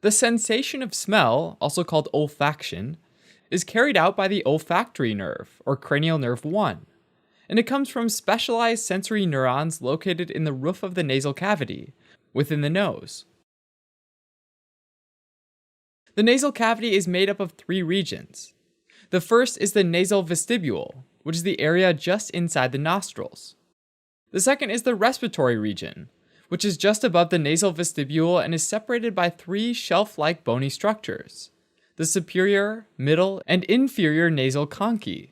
The sensation of smell, also called olfaction, is carried out by the olfactory nerve, or cranial nerve 1, and it comes from specialized sensory neurons located in the roof of the nasal cavity, within the nose. The nasal cavity is made up of three regions. The first is the nasal vestibule, which is the area just inside the nostrils. The second is the respiratory region, which is just above the nasal vestibule and is separated by three shelf-like bony structures: the superior, middle, and inferior nasal conchae.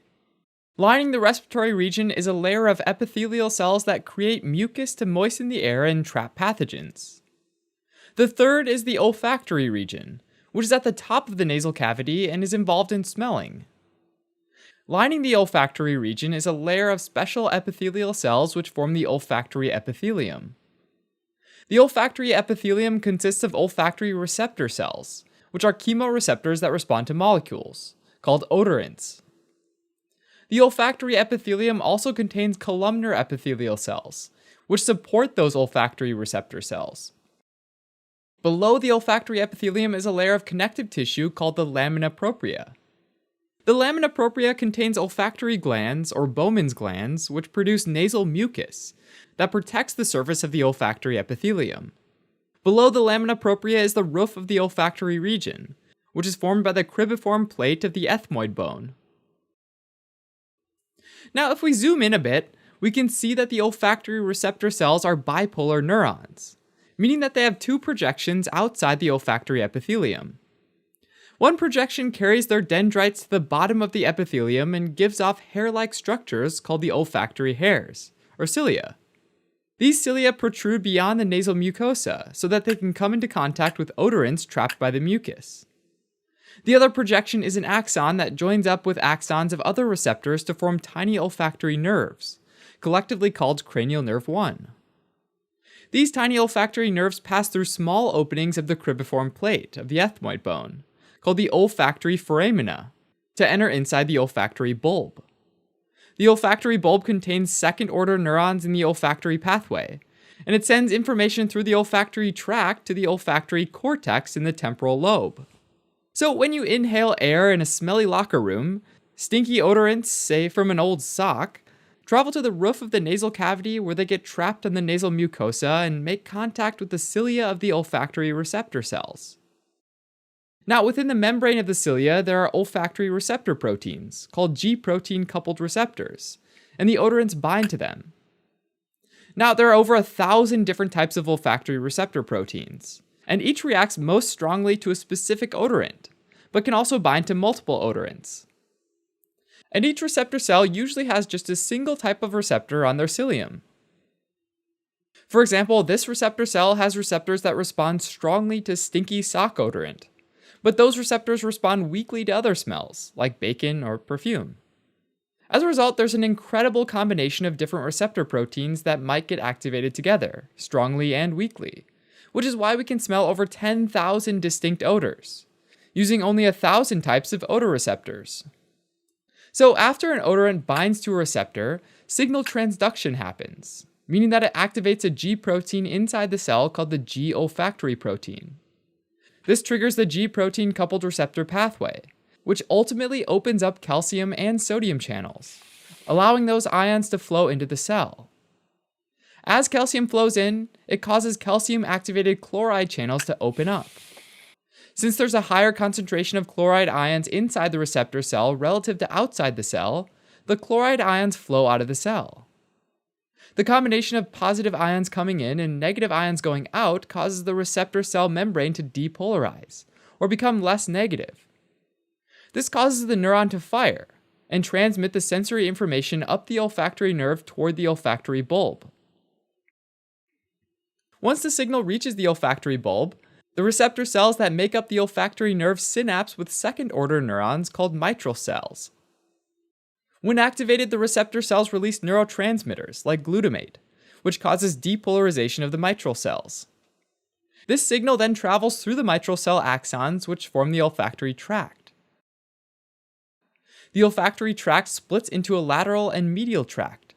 Lining the respiratory region is a layer of epithelial cells that create mucus to moisten the air and trap pathogens. The third is the olfactory region, which is at the top of the nasal cavity and is involved in smelling. Lining the olfactory region is a layer of special epithelial cells which form the olfactory epithelium. The olfactory epithelium consists of olfactory receptor cells, which are chemoreceptors that respond to molecules, called odorants. The olfactory epithelium also contains columnar epithelial cells, which support those olfactory receptor cells. Below the olfactory epithelium is a layer of connective tissue called the lamina propria. The lamina propria contains olfactory glands, or Bowman's glands, which produce nasal mucus that protects the surface of the olfactory epithelium. Below the lamina propria is the roof of the olfactory region, which is formed by the cribriform plate of the ethmoid bone. Now, if we zoom in a bit, we can see that the olfactory receptor cells are bipolar neurons, meaning that they have two projections outside the olfactory epithelium. One projection carries their dendrites to the bottom of the epithelium and gives off hair-like structures called the olfactory hairs, or cilia. These cilia protrude beyond the nasal mucosa so that they can come into contact with odorants trapped by the mucus. The other projection is an axon that joins up with axons of other receptors to form tiny olfactory nerves, collectively called cranial nerve 1. These tiny olfactory nerves pass through small openings of the cribriform plate of the ethmoid bone, called the olfactory foramina, to enter inside the olfactory bulb. The olfactory bulb contains second-order neurons in the olfactory pathway, and it sends information through the olfactory tract to the olfactory cortex in the temporal lobe. So when you inhale air in a smelly locker room, stinky odorants, say from an old sock, travel to the roof of the nasal cavity where they get trapped on the nasal mucosa and make contact with the cilia of the olfactory receptor cells. Now, within the membrane of the cilia, there are olfactory receptor proteins, called G-protein coupled receptors, and the odorants bind to them. Now, there are over 1,000 different types of olfactory receptor proteins, and each reacts most strongly to a specific odorant, but can also bind to multiple odorants. And each receptor cell usually has just a single type of receptor on their cilium. For example, this receptor cell has receptors that respond strongly to stinky sock odorant, but those receptors respond weakly to other smells, like bacon or perfume. As a result, there's an incredible combination of different receptor proteins that might get activated together, strongly and weakly, which is why we can smell over 10,000 distinct odors, using only 1,000 types of odor receptors. So after an odorant binds to a receptor, signal transduction happens, meaning that it activates a G protein inside the cell called the G olfactory protein. This triggers the G-protein coupled receptor pathway, which ultimately opens up calcium and sodium channels, allowing those ions to flow into the cell. As calcium flows in, it causes calcium-activated chloride channels to open up. Since there's a higher concentration of chloride ions inside the receptor cell relative to outside the cell, the chloride ions flow out of the cell. The combination of positive ions coming in and negative ions going out causes the receptor cell membrane to depolarize, or become less negative. This causes the neuron to fire, and transmit the sensory information up the olfactory nerve toward the olfactory bulb. Once the signal reaches the olfactory bulb, the receptor cells that make up the olfactory nerve synapse with second-order neurons called mitral cells. When activated, the receptor cells release neurotransmitters, like glutamate, which causes depolarization of the mitral cells. This signal then travels through the mitral cell axons, which form the olfactory tract. The olfactory tract splits into a lateral and medial tract.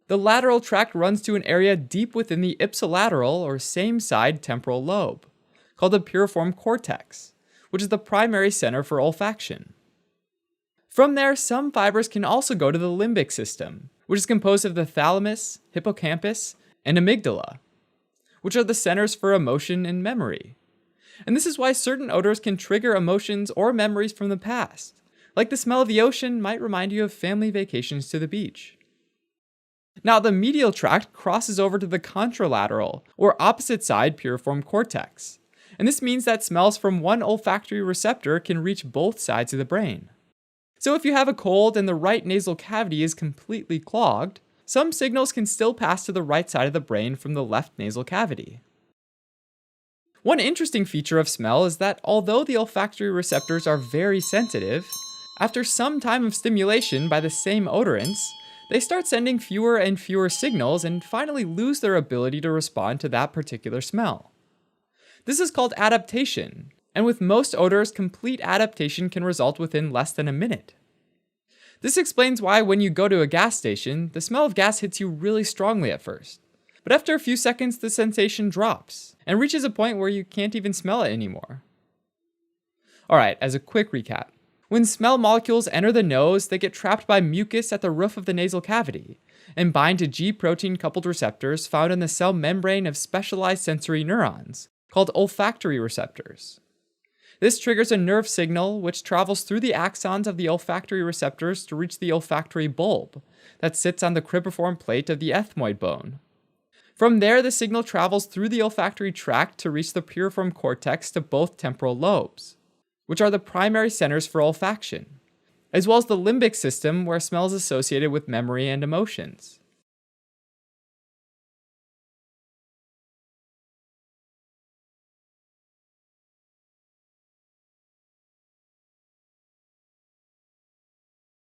The lateral tract runs to an area deep within the ipsilateral, or same-side temporal lobe, called the piriform cortex, which is the primary center for olfaction. From there, some fibers can also go to the limbic system, which is composed of the thalamus, hippocampus, and amygdala, which are the centers for emotion and memory. And this is why certain odors can trigger emotions or memories from the past, like the smell of the ocean might remind you of family vacations to the beach. Now, the medial tract crosses over to the contralateral, or opposite side piriform cortex, and this means that smells from one olfactory receptor can reach both sides of the brain. So if you have a cold and the right nasal cavity is completely clogged, some signals can still pass to the right side of the brain from the left nasal cavity. One interesting feature of smell is that although the olfactory receptors are very sensitive, after some time of stimulation by the same odorants, they start sending fewer and fewer signals and finally lose their ability to respond to that particular smell. This is called adaptation, and with most odors, complete adaptation can result within less than a minute. This explains why when you go to a gas station, the smell of gas hits you really strongly at first. But after a few seconds, the sensation drops and reaches a point where you can't even smell it anymore. Alright, as a quick recap. When smell molecules enter the nose, they get trapped by mucus at the roof of the nasal cavity and bind to G protein coupled receptors found in the cell membrane of specialized sensory neurons, called olfactory receptors. This triggers a nerve signal which travels through the axons of the olfactory receptors to reach the olfactory bulb that sits on the cribriform plate of the ethmoid bone. From there, the signal travels through the olfactory tract to reach the piriform cortex to both temporal lobes, which are the primary centers for olfaction, as well as the limbic system where smell is associated with memory and emotions.